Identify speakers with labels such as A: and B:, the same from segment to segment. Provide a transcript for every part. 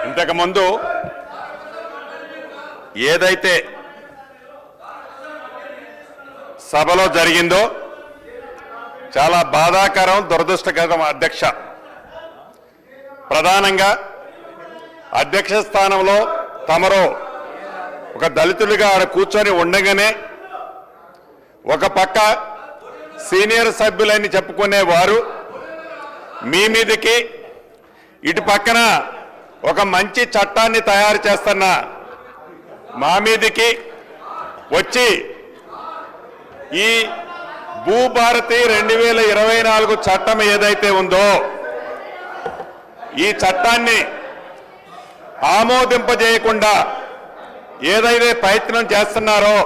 A: ఇంతకుముందు ఏదైతే సభలో జరిగిందో చాలా బాధాకరం, దురదృష్టకరం. అధ్యక్ష, ప్రధానంగా అధ్యక్ష స్థానంలో తమరు ఒక దళితుడిగా ఆడ కూర్చొని ఉండగానే ఒక పక్క సీనియర్ సభ్యులని చెప్పుకునే వారు మీ మీదకి ఇటు పక్కన ఒక మంచి చట్టాన్ని తయారు చేస్తున్న మా మీదకి వచ్చి ఈ భూభారతి 2024 చట్టం ఏదైతే ఉందో ఈ చట్టాన్ని ఆమోదింపజేయకుండా ఏదైతే ప్రయత్నం చేస్తున్నారో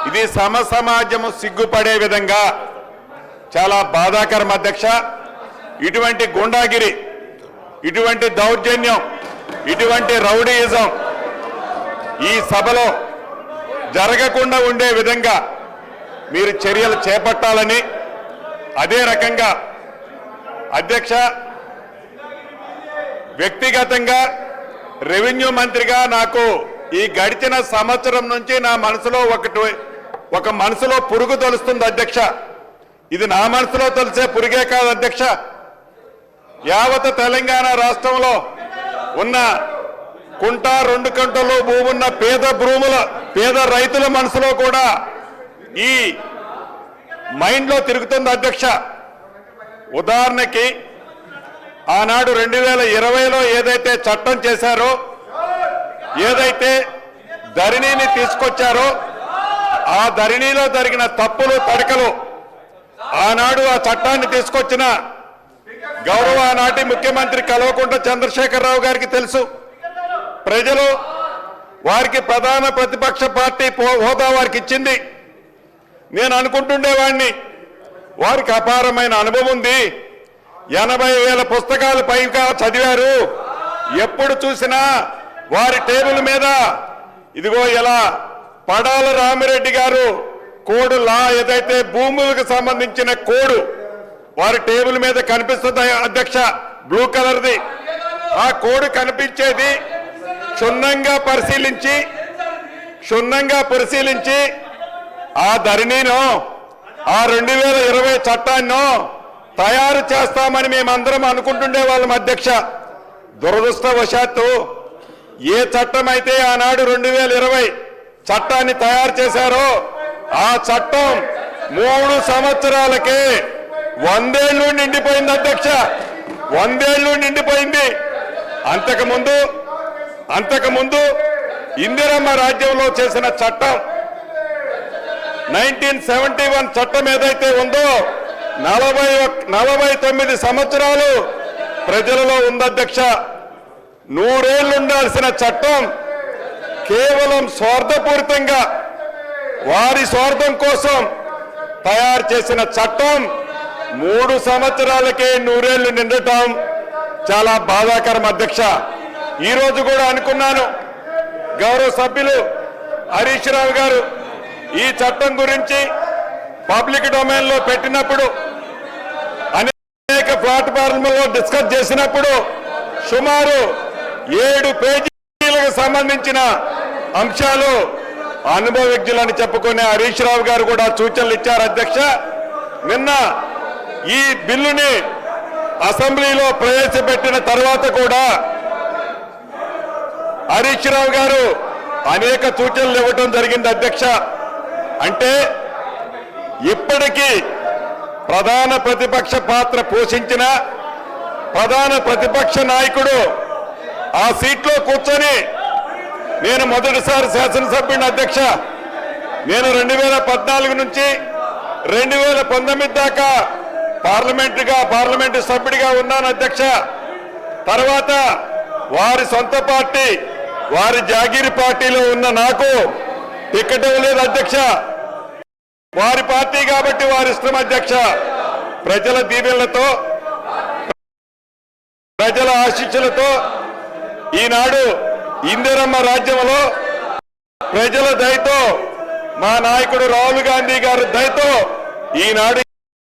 A: ఇది సమాజము సిగ్గుపడే విధంగా చాలా బాధాకరం. అధ్యక్ష, ఇటువంటి గుండాగిరి, ఇటువంటి దౌర్జన్యం, ఇటువంటి రౌడీయిజం ఈ సభలో జరగకుండా ఉండే విధంగా మీరు చర్యలు చేపట్టాలని, అదే రకంగా అధ్యక్ష వ్యక్తిగతంగా రెవెన్యూ మంత్రిగా నాకు ఈ గడిచిన సంవత్సరం నుంచి నా మనసులో ఒక మనసులో పురుగు తొలుస్తుంది. అధ్యక్ష, ఇది నా మనసులో తొలిసే పురుగే కాదు అధ్యక్ష, యావత్ తెలంగాణ రాష్ట్రంలో ఉన్న కుంట 2 కుంటలు భూమున్న పేద రైతుల మనసులో కూడా ఈ మైండ్లో తిరుగుతుంది. అధ్యక్ష, ఉదాహరణకి ఆనాడు 2020లో ఏదైతే చట్టం చేశారో, ఏదైతే ధరణిని తీసుకొచ్చారో ఆ ధరణిలో జరిగిన తప్పులు తడకలు ఆనాడు ఆ చట్టాన్ని తీసుకొచ్చిన గౌరవ నాటి ముఖ్యమంత్రి కల్వకుంట్ల చంద్రశేఖరరావు గారికి తెలుసు. ప్రజలు వారికి ప్రధాన ప్రతిపక్ష పార్టీ హోదా వారికి ఇచ్చింది. నేను అనుకుంటుండేవాడిని వారికి అపారమైన అనుభవం ఉంది, 80,000 పుస్తకాలు పైగా చదివారు, ఎప్పుడు చూసినా వారి టేబుల్ మీద ఇదిగో ఇలా పడాల రామిరెడ్డి గారు కోడ్ లా ఏదైతే భూములకు సంబంధించిన కోడ్ వారి టేబుల్ మీద కనిపిస్తుంది అధ్యక్ష, బ్లూ కలర్ది. ఆ కోడ్ కనిపించేది క్షుణ్ణంగా పరిశీలించి ఆ ధరణినో ఆ 2020 చట్టాన్నో తయారు చేస్తామని మేమందరం అనుకుంటుండే వాళ్ళం. అధ్యక్ష, దురదృష్టవశాత్తు ఏ చట్టం అయితే ఆనాడు 2020 చట్టాన్ని తయారు చేశారో ఆ చట్టం 3 సంవత్సరాలకే 100 ఏళ్ళు నిండిపోయింది. అధ్యక్ష, 100 ఏళ్ళు నిండిపోయింది. అంతకుముందు ఇందిరమ్మ రాజ్యంలో చేసిన చట్టం 1971 చట్టం ఏదైతే ఉందో 49 సంవత్సరాలు ప్రజలలో ఉంది. అధ్యక్ష, 100 ఏళ్ళు ఉండాల్సిన చట్టం కేవలం స్వార్థపూరితంగా వారి స్వార్థం కోసం తయారు చేసిన చట్టం 3 సంవత్సరాలకే 100 ఏళ్ళు నిండటం చాలా బాధాకరం. అధ్యక్ష, ఈరోజు కూడా అనుకున్నాను, గౌరవ సభ్యులు హరీష్ రావు గారు ఈ చట్టం గురించి పబ్లిక్ డొమైన్లో పెట్టినప్పుడు, అనేక ప్లాట్ఫామ్లలో డిస్కస్ చేసినప్పుడు సుమారు 7 పేజీలకు సంబంధించిన అంశాలు అనుభవజ్ఞులని చెప్పుకునే హరీష్ రావు గారు కూడా సూచనలు ఇచ్చారు. అధ్యక్ష, నిన్న ఈ బిల్లుని అసెంబ్లీలో ప్రవేశపెట్టిన తర్వాత కూడా హరీష్ రావు గారు అనేక సూచనలు ఇవ్వడం జరిగింది. అధ్యక్ష, అంటే ఇప్పటికీ ప్రధాన ప్రతిపక్ష పాత్ర పోషించిన ప్రధాన ప్రతిపక్ష నాయకుడు ఆ సీట్లో కూర్చొని, నేను మొదటిసారి శాసనసభ్యుని. అధ్యక్ష, నేను 2014 నుంచి 2019 దాకా పార్లమెంటు సభ్యుడిగా ఉన్నాను. అధ్యక్ష, తర్వాత వారి సొంత పార్టీ వారి జాగీరి పార్టీలో ఉన్న నాకు టికెట్ ఇవ్వలేదు. అధ్యక్ష, వారి పార్టీ కాబట్టి వారి ఇష్టం. అధ్యక్ష, ప్రజల దీవెనలతో ప్రజల ఆశీస్సులతో ఈనాడు ఇందిరమ్మ రాజ్యంలో ప్రజల దయతో మా నాయకుడు రాహుల్ గాంధీ గారి దయతో ఈనాడు